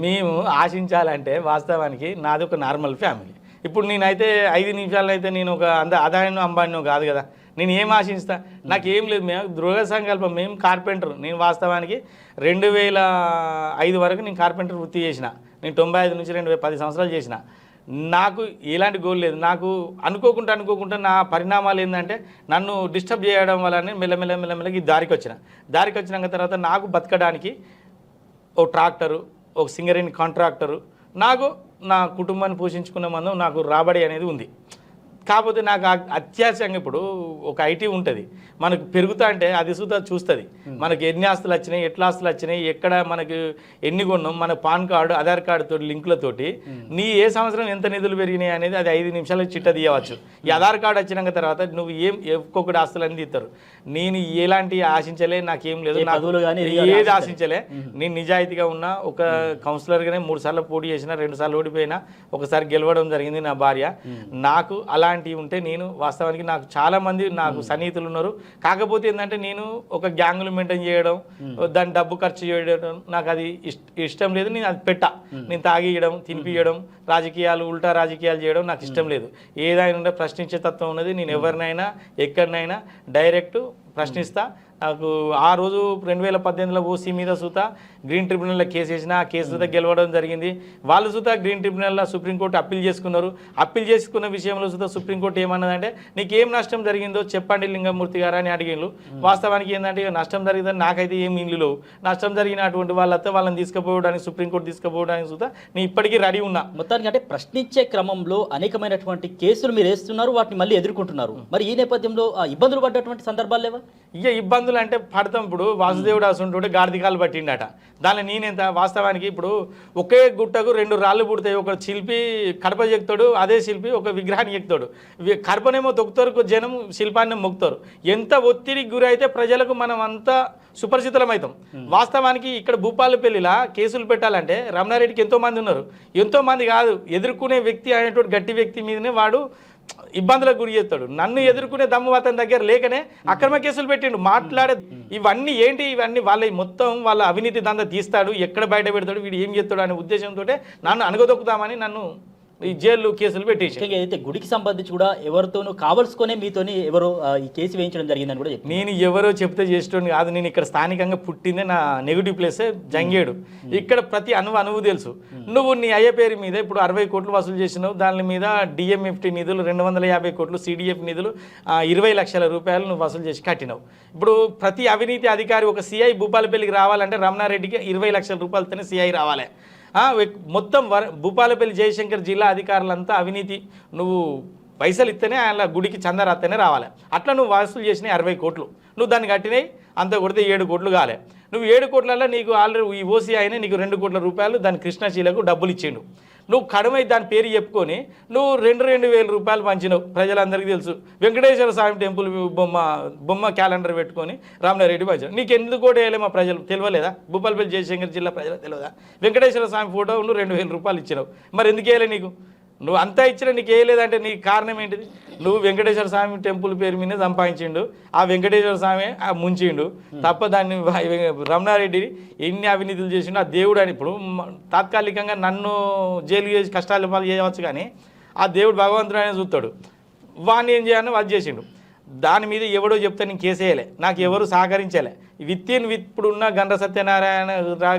మేము ఆశించాలంటే వాస్తవానికి నాది ఒక నార్మల్ ఫ్యామిలీ. ఇప్పుడు నేనైతే 5 నిమిషాలు అయితే నేను ఒక అదాయనో అంబానో కాదు కదా. నేను ఏం ఆశిస్తా? నాకేం లేదు. మేము దృఢ సంకల్పం, మేము కార్పెంటర్. నేను వాస్తవానికి 2005 వరకు నేను కార్పెంటర్ వృత్తి చేసిన. నేను 95 నుంచి 10 సంవత్సరాలు చేసిన. నాకు ఎలాంటి గోల్ లేదు. నాకు అనుకోకుండా నా పరిణామాలు ఏంటంటే నన్ను డిస్టర్బ్ చేయడం వల్లనే మెల్లమెల్లగా ఈ దారికి వచ్చినాక తర్వాత నాకు బతకడానికి ఒక ట్రాక్టరు, ఒక సింగరేణి కాంట్రాక్టరు, నాకు నా కుటుంబాన్ని పోషించుకునే మందం నాకు రాబడి అనేది ఉంది. కాకపోతే నాకు అత్యాశంగా ఇప్పుడు ఒక ఐటీ ఉంటుంది, మనకు పెరుగుతా అంటే అది చూస్తుంది మనకు ఎన్ని ఆస్తులు వచ్చినాయి, ఎట్లా ఆస్తులు వచ్చినాయి, ఎక్కడ మనకు ఎన్ని కొన్నాం, మన పాన్ కార్డు ఆధార్ కార్డుతో లింకులతోటి నీ ఏ సంవత్సరం ఎంత నిధులు పెరిగినాయి అనేది అది 5 నిమిషాలకు చిట్ట తీయవచ్చు. ఈ ఆధార్ కార్డు వచ్చినాక తర్వాత నువ్వు ఒక్కొక్కటి ఆస్తులు అని తీస్తారు. నేను ఎలాంటి ఆశించలే, నాకేం లేదు, నాకు ఏది ఆశించలే. నేను నిజాయితీగా ఉన్నా. ఒక కౌన్సిలర్గానే 3 సార్లు పోటీ చేసిన, 2 సార్లు ఓడిపోయినా, ఒకసారి గెలవడం జరిగింది నా భార్య. నాకు అలాంటివి ఉంటే నేను వాస్తవానికి నాకు చాలామంది నాకు సన్నిహితులు ఉన్నారు. కాకపోతే ఏంటంటే నేను ఒక గ్యాంగులు మెయింటైన్ చేయడం, దాని డబ్బు ఖర్చు చేయడం నాకు అది ఇష్టం లేదు. నేను అది నేను తాగియడం, తినిపియడం, రాజకీయాలు ఉల్టా రాజకీయాలు చేయడం నాకు ఇష్టం లేదు. ఏదైనా ప్రశ్నించే తత్వం ఉన్నది. నేను ఎవరినైనా ఎక్కడినైనా డైరెక్ట్ ప్రశ్నిస్తా. నాకు ఆ రోజు 2018లో ఓసీ మీద సూత గ్రీన్ ట్రిబ్యునల్లో కేసు వేసిన, ఆ కేసు సూత గెలవడం జరిగింది. వాళ్ళు సూత గ్రీన్ ట్రిబ్యునల్లో సుప్రీంకోర్టు అప్పీల్ చేసుకున్నారు. అప్పీల్ చేసుకున్న విషయంలో సూత సుప్రీంకోర్టు ఏమన్నదంటే నీకేం నష్టం జరిగిందో చెప్పండి లింగమూర్తి గారు అని అడిగిండ్రు. వాస్తవానికి ఏంటంటే నష్టం జరిగిందని నాకైతే ఏం ఇల్లు లేవు. నష్టం జరిగినటువంటి వాళ్ళని తీసుకుపోవడానికి సుప్రీంకోర్టు తీసుకుపోవడానికి సూత నేను ఇప్పటికీ రెడీ ఉన్నా. మొత్తానికి అంటే ప్రశ్నించే క్రమంలో అనేకమైనటువంటి కేసులు మీరు వేస్తున్నారు, వాటిని మళ్ళీ ఎదుర్కొంటున్నారు. మరి ఈ నేపథ్యంలో ఇబ్బందులు పడ్డటువంటి సందర్భాలు లేవా? ఇబ్బందులు అంటే పడతాం. ఇప్పుడు వాసుదేవుడు అసంటుంటే గాడిదికాలు పట్టిండట. దానిలో నేనెంత వాస్తవానికి ఇప్పుడు ఒకే గుట్టకు 2 రాళ్ళు పుడతాయి. ఒక శిల్పి కడప ఎక్కుతాడు, అదే శిల్పి ఒక విగ్రహాన్ని ఎక్కుతాడు. కడపనేమో తొక్కుతారు, జనం శిల్పాన్ని మొక్కుతారు. ఎంత ఒత్తిడికి గురైతే ప్రజలకు మనం అంతా సుపరిచితులమవుతాం. వాస్తవానికి ఇక్కడ భూపాలపల్లిలా కేసులు పెట్టాలంటే రమణారెడ్డికి ఎంతోమంది ఉన్నారు. ఎంతోమంది కాదు, ఎదుర్కొనే వ్యక్తి అనేటువంటి గట్టి వ్యక్తి మీదనే వాడు ఇబ్బందులకు గురి చేస్తాడు. నన్ను ఎదుర్కొనే దమ్ము అతని దగ్గర లేకనే అక్రమ కేసులు పెట్టిండు. మాట్లాడే ఇవన్నీ ఏంటి? ఇవన్నీ వాళ్ళ అవినీతి దందా తీస్తాడు, ఎక్కడ బయట పెడతాడు, వీడు ఏం చేస్తాడు అనే ఉద్దేశంతో నన్ను అనగదొక్కుతామని నన్ను ఈ జైలు కేసులు పెట్టేసి. ముఖ్యంగా అయితే గుడికి సంబంధించి కూడా ఎవరితోనూ కావలసుకునే మీతోని ఎవరో ఈ కేసు వేయించడం జరిగిందని కూడా చెప్పారు. నేను ఎవరో చెప్తే చేసేటోని కాదు. నేను ఇక్కడ స్థానికంగా పుట్టిందే నా నెగిటివ్ ప్లేసే జంగేడు. ఇక్కడ ప్రతి అణువు తెలుసు. నువ్వు నీ అయ్య పేరు మీద ఇప్పుడు 60 కోట్లు వసూలు చేసినావు. దాని మీద డిఎంఎఫ్టీ నిధులు 250 కోట్లు, సిడిఎఫ్ నిధులు 20 లక్షల రూపాయలు నువ్వు వసూలు చేసి కట్టినావు. ఇప్పుడు ప్రతి అవినీతి అధికారి ఒక సిఐ భూపాలపల్లికి రావాలంటే రమణారెడ్డికి 20 లక్షల రూపాయలతోనే సిఐ రావాలి. మొత్తం భూపాలపల్లి జయశంకర్ జిల్లా అధికారులంతా అవినీతి. నువ్వు పైసలు ఇస్తేనే ఆయన గుడికి చందరాస్తేనే రావాలి. అట్లా నువ్వు వసూలు చేసినాయి 60 కోట్లు. నువ్వు దాన్ని కట్టినాయి అంత కొడితే 7 కోట్లు కాలే. నువ్వు 7 కోట్లలో నీకు ఆల్రెడీ ఈ ఓసీ అయినా నీకు 2 కోట్ల రూపాయలు దాని కృష్ణశీలకు డబ్బులు ఇచ్చిండు. నువ్వు కడమై దాని పేరు చెప్పుకొని నువ్వు 2,000 రూపాయలు పంచినావు. ప్రజలందరికీ తెలుసు. వెంకటేశ్వర స్వామి టెంపుల్ బొమ్మ క్యాలెండర్ పెట్టుకొని రమణారెడ్డి పంచావు. నీకు ఎందుకు కూడా వేయలే? మా ప్రజలు తెలియలేదా? భూపాలపల్లి జయశంకర్ జిల్లా ప్రజలు తెలియదా? వెంకటేశ్వర స్వామి ఫోటో నువ్వు 2,000 రూపాయలు ఇచ్చినావు. మరి ఎందుకు వేయలే? నీకు నువ్వు అంతా ఇచ్చినా నీకు వేయలేదంటే నీకు కారణం ఏంటిది? నువ్వు వెంకటేశ్వర స్వామి టెంపుల్ పేరు మీద సంపాదించిండు. ఆ వెంకటేశ్వర స్వామి ముంచిండు తప్ప దాన్ని రమణారెడ్డిని ఎన్ని అవినీతులు చేసిండు. ఆ దేవుడు అని ఇప్పుడు తాత్కాలికంగా నన్ను జైలు చేసి కష్టాలు పాలు చేయవచ్చు, కానీ ఆ దేవుడు భగవంతుడు అనే చూస్తాడు. వాడిని ఏం చేయాలని అది చేసిండు. దాని మీద ఎవడో చెప్తే నేను కేసేయలే, నాకు ఎవరు సహకరించలే. ఇప్పుడున్న గండ్ర సత్యనారాయణ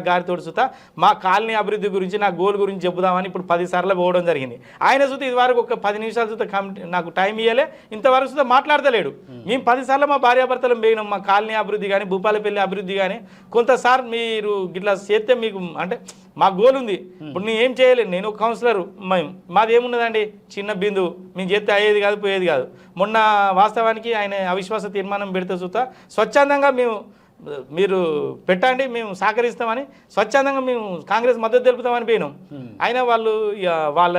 గారితో సుతా మా కాలనీ అభివృద్ధి గురించి, నా గోల్ గురించి చెబుదామని ఇప్పుడు 10 సార్లు పోవడం జరిగింది. ఆయన సుతా ఇదివరకు ఒక 10 నిమిషాల సుతా నాకు టైం ఇవ్వలే, ఇంతవరకు సుతా మాట్లాడతలేడు. మేము 10 సార్లు మా భార్యాభర్తలు పోయినాం. మా కాలనీ అభివృద్ధి కానీ భూపాలపల్లి అభివృద్ధి కానీ కొంతసారి మీరు ఇట్లా చేస్తే మీకు అంటే మా గోల్ ఉంది. ఇప్పుడు నేను ఏం చేయలేదు. నేను ఒక కౌన్సిలరు. మాది ఏమున్నదండి, చిన్న బిందువు. మేము చేస్తే అయ్యేది కాదు, పోయేది కాదు. మొన్న వాస్తవానికి ఆయన అవిశ్వాస తీర్మానం పెడితే చూస్తా స్వచ్ఛందంగా మీరు పెట్టండి, మేము సహకరిస్తామని స్వచ్ఛందంగా మేము కాంగ్రెస్ మద్దతు తెలుపుతామని పోయినాం. అయినా వాళ్ళు వాళ్ళ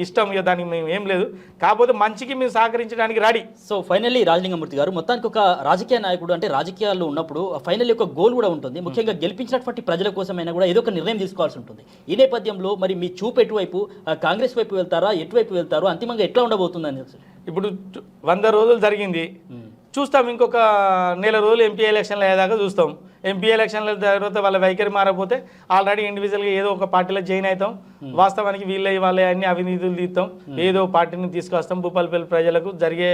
ఇష్టం, ఇక దానికి మేము ఏం లేదు. కాకపోతే మంచికి మేము సహకరించడానికి రెడీ. సో ఫైనల్లీ రాజలింగమూర్తి గారు, మొత్తానికి ఒక రాజకీయ నాయకుడు అంటే రాజకీయాల్లో ఉన్నప్పుడు ఫైనల్లీ ఒక గోల్ కూడా ఉంటుంది. ముఖ్యంగా గెలిపించినటువంటి ప్రజల కోసమైనా కూడా ఏదో ఒక నిర్ణయం తీసుకోవాల్సి ఉంటుంది. ఈ నేపథ్యంలో మరి మీ చూపు ఎటువైపు, కాంగ్రెస్ వైపు వెళ్తారా, ఎటువైపు వెళ్తారు, అంతిమంగా ఎట్లా ఉండబోతుందని? ఇప్పుడు 100 రోజులు జరిగింది, చూస్తాం. ఇంకొక నెల రోజులు ఎంపీ ఎలక్షన్లు అయ్యేదాకా చూస్తాం. ఎంపీ ఎలక్షన్ల తర్వాత వాళ్ళ వైఖరి మారకపోతే ఆల్రెడీ ఇండివిజువల్గా ఏదో ఒక పార్టీలో జాయిన్ అవుతాం. వాస్తవానికి వాళ్ళే అన్ని అవినీతులు తీస్తాం, ఏదో పార్టీని తీసుకొస్తాం. భూపాలపల్లి ప్రజలకు జరిగే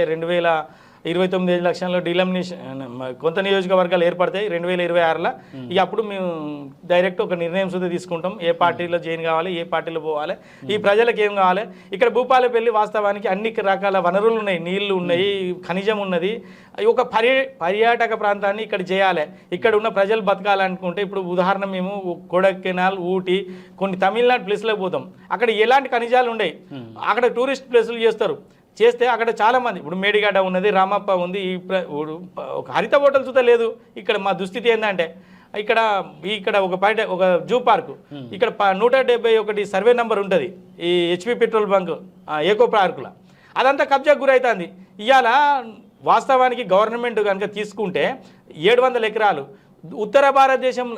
2029 ఎలక్షన్లో డిలమినేషన్ కొంత నియోజకవర్గాలు ఏర్పడతాయి 2026లో. ఇక అప్పుడు మేము డైరెక్ట్ ఒక నిర్ణయం సుద్ధి తీసుకుంటాం, ఏ పార్టీలో జాయిన్ కావాలి, ఏ పార్టీలో పోవాలి, ఈ ప్రజలకు ఏం కావాలి. ఇక్కడ భూపాలపల్లి వాస్తవానికి అన్ని రకాల వనరులు ఉన్నాయి, నీళ్లు ఉన్నాయి, ఖనిజం ఉన్నది. ఒక పర్యాటక ప్రాంతాన్ని ఇక్కడ చేయాలి. ఇక్కడ ఉన్న ప్రజలు బతకాలనుకుంటే ఇప్పుడు ఉదాహరణ మేము కొడైకెనాల్, ఊటీ, కొన్ని తమిళనాడు ప్లేస్లకు పోతాం. అక్కడ ఎలాంటి ఖనిజాలు ఉన్నాయి, అక్కడ టూరిస్ట్ ప్లేసులు చేస్తే అక్కడ చాలామంది ఇప్పుడు మేడిగడ్డ ఉన్నది, రామప్ప ఉంది, ఒక హరిత హోటల్ చూత లేదు. ఇక్కడ మా దుస్థితి ఏంటంటే ఇక్కడ ఒక జూ పార్కు, ఇక్కడ 171 సర్వే నెంబర్ ఉంటుంది ఈ హెచ్పి పెట్రోల్ బంక్ ఏకో పార్కులో, అదంతా కబ్జాకు గురవుతుంది. ఇవాళ వాస్తవానికి గవర్నమెంట్ కనుక తీసుకుంటే 700 ఎకరాలు ఉత్తర భారతదేశం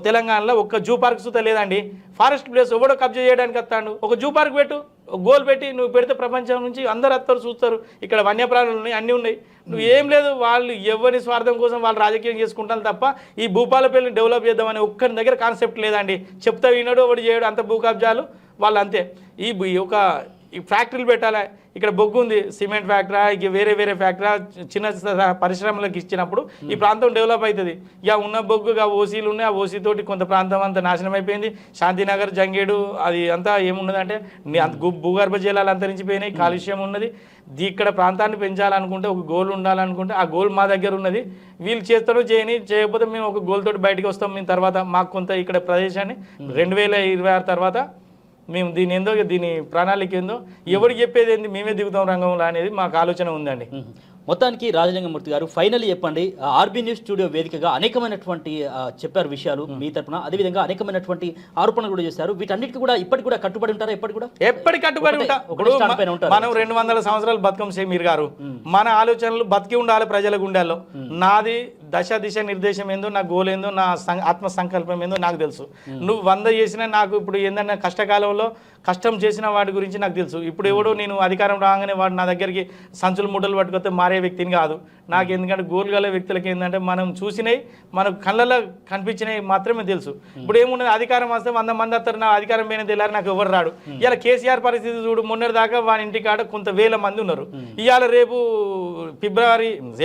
తెలంగాణలో ఒక్క జూ పార్క్ సుత లేదండి. ఫారెస్ట్ ప్లేస్ ఎవడో కబ్జా చేయడానికి వస్తాడు. ఒక జూ పార్క్ పెట్టు, ఒక గోల్ పెట్టి నువ్వు పెడితే ప్రపంచం నుంచి అందరు వస్తారు, చూస్తారు. ఇక్కడ వన్యప్రాణులు ఉన్నాయి, అన్నీ ఉన్నాయి. నువ్వు ఏం లేదు, వాళ్ళు ఎవరి స్వార్థం కోసం వాళ్ళు రాజకీయం చేసుకుంటారు తప్ప ఈ భూపాలపల్లిని డెవలప్ చేద్దామని ఒక్కరి దగ్గర కాన్సెప్ట్ లేదండి. చెప్తా వినడు, ఒకటి చేయడు, అంత భూ కబ్జాలు వాళ్ళు అంతే. ఈ ఫ్యాక్టరీలు పెట్టాలి. ఇక్కడ బొగ్గు ఉంది, సిమెంట్ ఫ్యాక్టరీ, ఇక వేరే ఫ్యాక్టరీ చిన్న పరిశ్రమలకు ఇచ్చినప్పుడు ఈ ప్రాంతం డెవలప్ అవుతుంది. ఇక ఉన్న బొగ్గుగా ఓసీలు ఉన్నాయి, ఆ ఓసీతోటి కొంత ప్రాంతం అంతా నాశనం అయిపోయింది. శాంతినగర్, జంగేడు అది అంతా ఏమున్నదంటే భూగర్భ జలాలు అంతరించిపోయినాయి, కాలుష్యం ఉన్నది. ఇక్కడ ప్రాంతాన్ని పెంచాలనుకుంటే ఒక గోల్ ఉండాలనుకుంటే ఆ గోల్ మా దగ్గర ఉన్నది. వీళ్ళు చేస్తారో చేయకపోతే మేము ఒక గోల్ తోటి బయటకు వస్తాం. మేము తర్వాత మాకు కొంత ఇక్కడ ప్రదేశాన్ని 2026 తర్వాత మేము దీని ప్రణాళిక ఏందో ఎవరికి చెప్పేది ఏంది, మేమే దిగుతాం రంగంలో అనేది మాకు ఆలోచన ఉందండి. మొత్తానికి రాజలింగమూర్తి గారు ఫైనల్లీ చెప్పండి, ఆర్బీ న్యూస్ స్టూడియో వేదికగా అనేకమైనటువంటి చెప్పారు విషయాలు మీ తరపున, అదేవిధంగా అనేకమైనటువంటి ఆరోపణలు కూడా చేశారు. వీటన్నిటికీ కూడా ఇప్పటికి కూడా కట్టుబడి ఉంటారా? ఎప్పటి కట్టుబడి ఉంటా. మనం 200 సంవత్సరాలు బతుకం మీరు గారు, మన ఆలోచనలు బతికి ఉండాలి ప్రజల గుండెల్లో. నాది దిశ నిర్దేశం ఏందో, నా గోల్ ఏందో, నా ఆత్మ సంకల్పం ఏందో నాకు తెలుసు. నువ్వు 100 చేసినా నాకు ఇప్పుడు ఏంటంటే కష్టకాలంలో కష్టం చేసిన వాటి గురించి నాకు తెలుసు. ఇప్పుడు ఎవడో నేను అధికారం రాగానే వాడు నా దగ్గరికి సంచులు ముడ్డలు పట్టుకొస్తే మారే వ్యక్తిని కాదు. నాకు ఎందుకంటే గోల్ గల వ్యక్తులకి ఏంటంటే మనం చూసినవి మనకు కళ్ళలో కనిపించినవి మాత్రమే తెలుసు. ఇప్పుడు ఏమున్నది, అధికారం వస్తే 100 మంది వస్తారు, నా అధికారం పైన తెలియాలి, నాకు ఎవరు రాడు. ఇలా కేసీఆర్ పరిస్థితి చూడు, మొన్నటి దాకా వాని ఇంటికాడ కొంత వేల మంది ఉన్నారు. ఇవాళ రేపు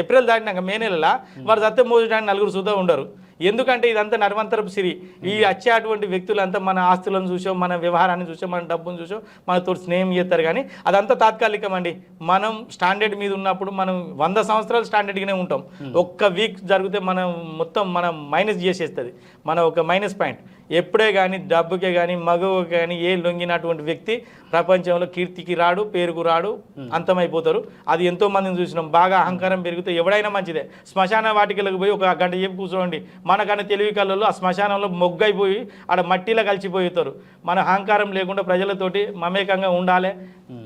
ఏప్రిల్ దాటినాక మే నెలలో వారు సత్యం మోసడానికి 4 సుధా ఉండరు. ఎందుకంటే ఇదంతా నర్వంతరపు సిరి. ఈ వచ్చే అటువంటి వ్యక్తులంతా మన ఆస్తులను చూసో, మన వ్యవహారాన్ని చూసో, మన డబ్బును చూసో మనతో స్నేహం చేస్తారు. కానీ అదంతా తాత్కాలికం అండి. మనం స్టాండర్డ్ మీద ఉన్నప్పుడు మనం 100 సంవత్సరాలు స్టాండర్డ్గానే ఉంటాం. ఒక్క వీక్ జరిగితే మనం మైనస్ చేసేస్తుంది, మన ఒక మైనస్ పాయింట్. ఎప్పుడే కానీ డబ్బుకే కానీ మగవుకే కానీ ఏ లొంగినటువంటి వ్యక్తి ప్రపంచంలో కీర్తికి రాడు, పేరుకు రాడు, అంతమైపోతారు. అది ఎంతో మందిని చూసినాం. బాగా అహంకారం పెరిగితే ఎవడైనా మంచిదే. శ్మశాన వాటికలకు పోయి ఒక గంట చెప్పి కూర్చోండి, మనకన్నా తెలివి కళ్ళల్లో ఆ శ్మశానంలో మొగ్గైపోయి ఆడ మట్టిలో కలిసిపోతారు. మన అహంకారం లేకుండా ప్రజలతోటి మమేకంగా ఉండాలి.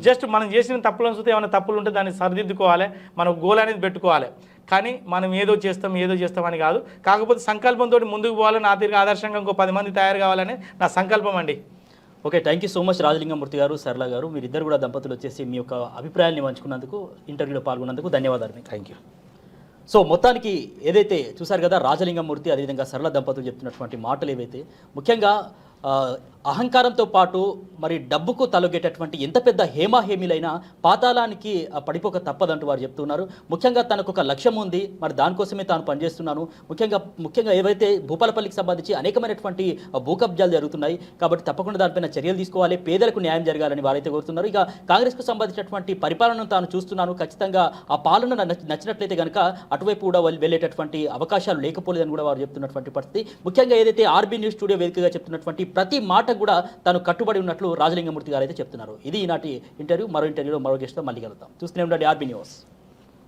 జస్ట్ మనం చేసిన తప్పులను చూస్తే ఏమైనా తప్పులు ఉంటే దాన్ని సరిదిద్దుకోవాలి, మనం గోల్ అనేది పెట్టుకోవాలి. కానీ మనం ఏదో చేస్తామని కాదు. కాకపోతే సంకల్పంతో ముందుకు పోవాలని, నా తిరిగి ఆదర్శంగా ఇంకో 10 మంది తయారు కావాలని నా సంకల్పం అండి. Okay, thank you so much Rajalinga Murthy గారు, సరళ గారు. మీరిద్దరు కూడా దంపతులు వచ్చేసి మీ యొక్క అభిప్రాయాన్ని పంచుకున్నందుకు, ఇంటర్వ్యూలో పాల్గొన్నందుకు ధన్యవాదాలు మీకు. Thank you. సో మొత్తానికి ఏదైతే చూశారు కదా, రాజలింగమూర్తి అదేవిధంగా సరళ దంపతులు చెప్తున్నటువంటి మాటలు ఏవైతే ముఖ్యంగా అహంకారంతో పాటు మరి డబ్బుకు తలొగ్గేటటువంటి ఎంత పెద్ద హేమాహేమిలైనా పాతాళానికి పడిపోక తప్పదంటూ వారు చెప్తున్నారు. ముఖ్యంగా తనకు ఒక లక్ష్యం ఉంది, మరి దానికోసమే తాను పనిచేస్తున్నాను. ముఖ్యంగా ఏవైతే భూపాలపల్లికి సంబంధించి అనేకమైనటువంటి భూకబ్జాలు జరుగుతున్నాయి కాబట్టి తప్పకుండా దానిపైన చర్యలు తీసుకోవాలి, పేదలకు న్యాయం జరగాలని వారైతే కోరుతున్నారు. ఇక కాంగ్రెస్కు సంబంధించినటువంటి పరిపాలనను తాను చూస్తున్నాను, ఖచ్చితంగా ఆ పాలన నచ్చినట్లయితే కనుక అటువైపు కూడా వెళ్ళేటటువంటి అవకాశాలు లేకపోలేదని కూడా వారు చెప్తున్నటువంటి పరిస్థితి. ముఖ్యంగా ఏదైతే ఆర్బీ న్యూస్ స్టూడియో వేదికగా చెప్తున్నటువంటి ప్రతి మాట కూడా తాను కట్టుబడి ఉన్నట్లు రాజలింగమూర్తి గారు అయితే చెప్తున్నారు. ఇది ఈనాటి ఇంటర్వ్యూ. మరో ఇంటర్వ్యూలో మరో గెస్ట్తో మళ్ళీ కలుద్దాం. చూస్తూనే ఉండండి ఆర్బీ న్యూస్.